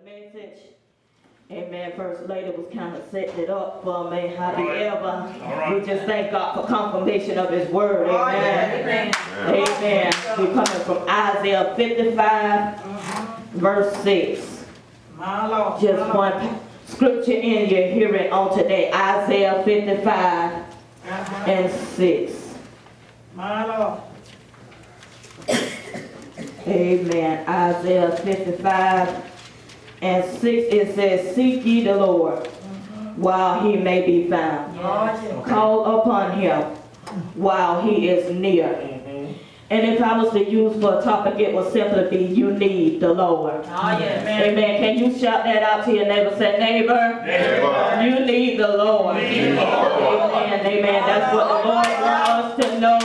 message. Amen. First Lady was kind of setting it up for me. However, we just thank God for confirmation of His word. Amen. Amen. We're coming from Isaiah 55, verse 6. Just one scripture in your hearing on today. Isaiah 55 and 6. My Lord. Amen. Isaiah 55 and 6, it says, seek ye the Lord while He may be found. Call upon Him while He is near. And if I was to use for a topic, it would simply be, you need the Lord. Amen. Can you shout that out to your neighbor? Say, neighbor, you need the Lord. Amen. Amen. That's what the Lord wants us to know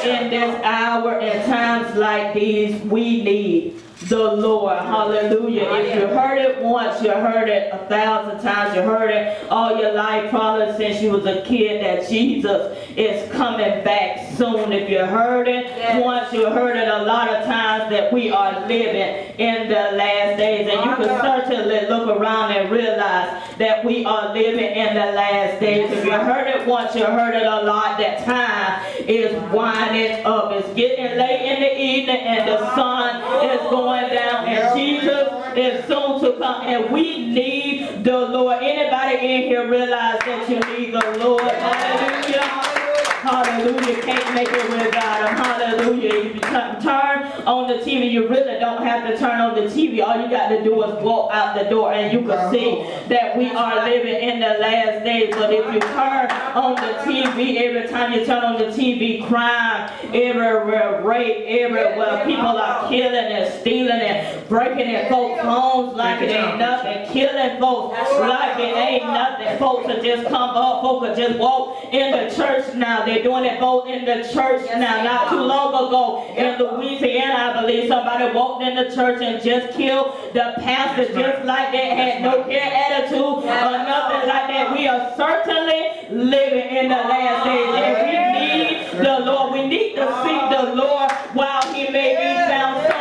in this hour and times like these. We need the Lord. Hallelujah. If you heard it once, you heard it 1,000 times, you heard it all your life, probably since you was a kid, that Jesus is coming back soon. If you heard it once, you heard it a lot of times, that we are living in the last days. And you can certainly look around and realize that we are living in the last days. If you heard it once, you heard it a lot, that time is winding up. It's getting late in the evening and the sun is going down, and Jesus is soon to come, and we need the Lord. Anybody in here realize that you need the Lord? Hallelujah. Hallelujah. Can't make it without Him. Hallelujah. If you turn on the TV, you really don't have to turn on the TV. All you got to do is walk out the door and you can see that we are living in the last days. But if you turn on the TV, every time you turn on the TV, crime everywhere, rape everywhere, people are killing and stealing and breaking in folks' homes like it ain't nothing, killing folks like it ain't nothing. Folks will just come up, folks will just walk in the church now. They're doing it both in the church now. Not too long ago in Louisiana, I believe somebody walked in the church and just killed the pastor just like that, had no care attitude or nothing like that. We are certainly living in the last days, and we need the Lord. We need to seek the Lord while He may be found.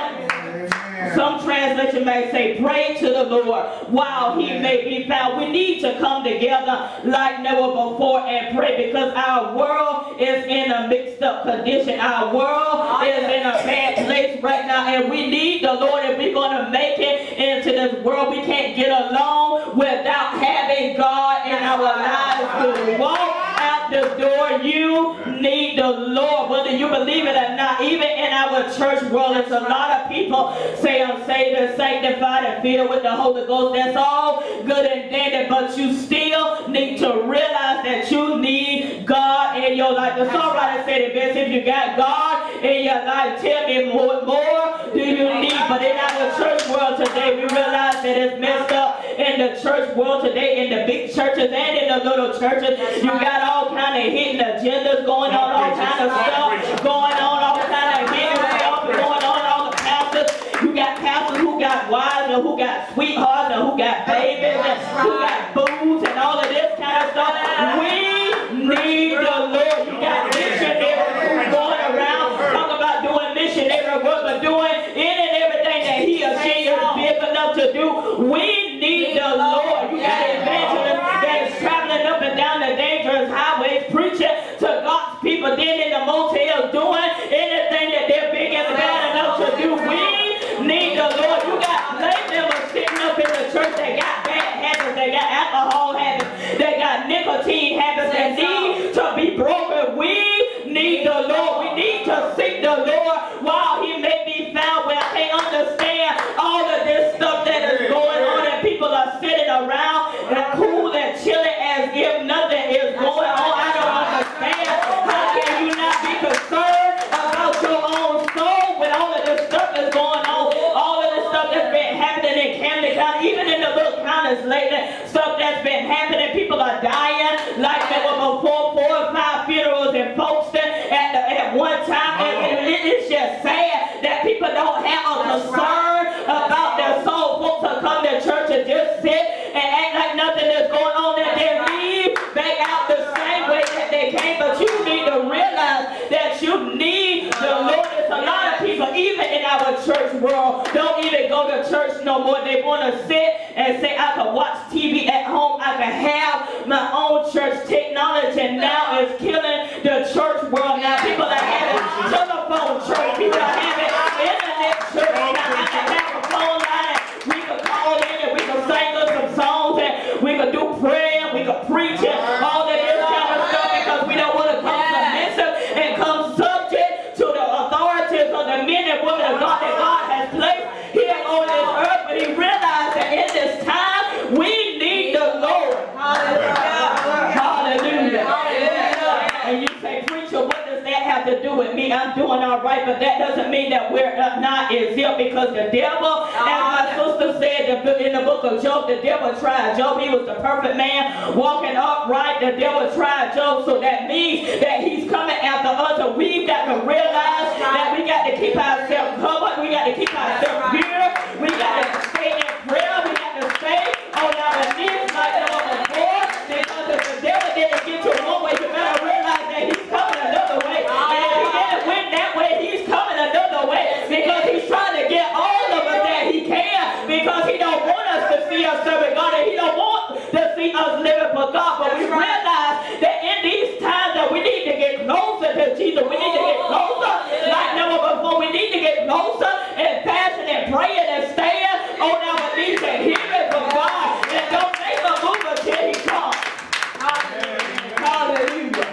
Some translation may say, pray to the Lord while He may be found. We need to come together like never before and pray, because our world is in a mixed up condition. Our world is in a bad place right now, and we need the Lord if we're going to make it into this world. We can't get along without having God in our lives. To walk out the door, you need the Lord, whether you believe it or not. Even in our church world, it's a lot of people say, I'm saved and sanctified and filled with the Holy Ghost. That's all good and dandy, but you still need to realize that you need God in your life. The songwriter said it best, if you got God in your life, tell me what more do you need? But in our church world today, we realize that it's messed up in the church world today, in the big churches and in the little churches. You got all kind of hidden agendas going on, all kind of stuff going on, all kind of hidden stuff going on. All the pastors, you got pastors who got wives and who got sweethearts and who got babies and who got booze and all of this kind of stuff. We need the Lord. You got missionaries who's going around talking about doing missionary work, but doing any and everything that he or she is big enough to do. We need the Lord. You got evangelists that's traveling up and down the dangerous highways preaching to God's people, then in the motels doing anything that they're big and bad enough to do. We need the Lord. You got lay members sitting up in the church that got bad habits, they got alcohol habits, they got nicotine habits that need to be broken. We need the Lord. We need to seek the Lord while He may be found. Well, I can't understand all of this stuff that is going on, and people are sitting around and cool and chilling as if nothing is going on. I don't understand. How can you not be concerned about your own soul when all of this stuff is going on? All of this stuff that's been happening in Camden County, even in the little counties lately, stuff that's been happening. People are dying like there were before 4 or 5 funerals in Folkestone at one time. And it's just sad that people don't have a concern about their soul. Folks will come to church and just sit and act like nothing is going on, and they leave back out the same way that they came. But you need to realize that you need the Lord. There's a lot of people, even in our church world, don't even go to church no more. They want to sit and say I can watch TV at home. I can have my own church technology, and now it's killing the church world. Now people are having telephone church. People are having internet church. Now I can have a phone line. We can call in and we can sing us some songs and we can do prayer. We can preach and all that this kind of stuff because we don't want to come submissive and come subject to the authorities of the men and women of God that God has placed here on this earth. But he realized that in this time we need the Lord. Hallelujah. Hallelujah. Hallelujah. And you say, preacher, what does that have to do with me? I'm doing all right, but that doesn't mean that we're not exempt, because the devil, as my sister said in the book of Job, the devil tried Job. He was the perfect man, walking upright. The devil tried Job, so that means that he's coming after us. So we've got to realize that we got to keep ourselves covered. We got to keep ourselves pure. We got to stay in prayer. We got to stay on our knees like never before, because if the devil didn't get you one way, you better realize that he's coming another way. And if he didn't win that way, he's coming another way, because he's trying to get all of us that he can, because he don't want us to see us serving God, and he don't want to see us living for God. But we realize that in these times that we need to get closer to Jesus. We need to get closer like never before. We need to get closer and fasting and praying and staying on our knees and hearing from God. And don't make a move until he comes. Hallelujah.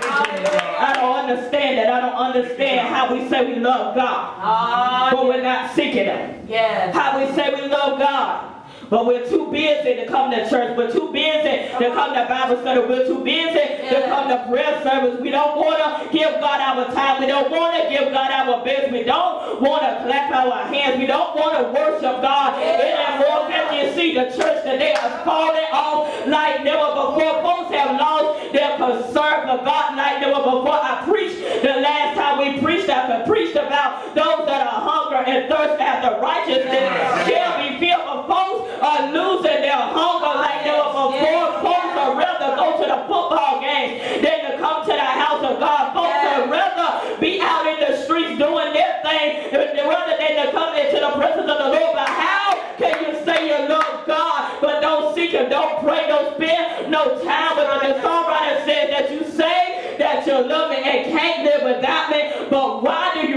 I don't understand that. I don't understand how we say we love God, but we're not seeking him. How we say we love God, but we're too busy to come to church. We're too busy to come to Bible study. We're too busy to come to prayer service. We don't want to give God our time. We don't want to give God our best. We don't want to clap our hands. We don't want to worship God anymore. Can you see the church today is falling off like never before? Folks have lost their concern for God like never before. I preached the last time we preached. I preached about those that are hunger and thirst after righteousness shall be filled. But folks are losing their hunger like never before. Folks would rather go to the football game than to come to the house of God. Folks would rather be out in the streets doing their thing rather than to come into the presence of the Lord. But how can you say you love God but don't seek him, don't pray, don't spend no time with him? The songwriter says that you say that you love me and can't live without me, but why do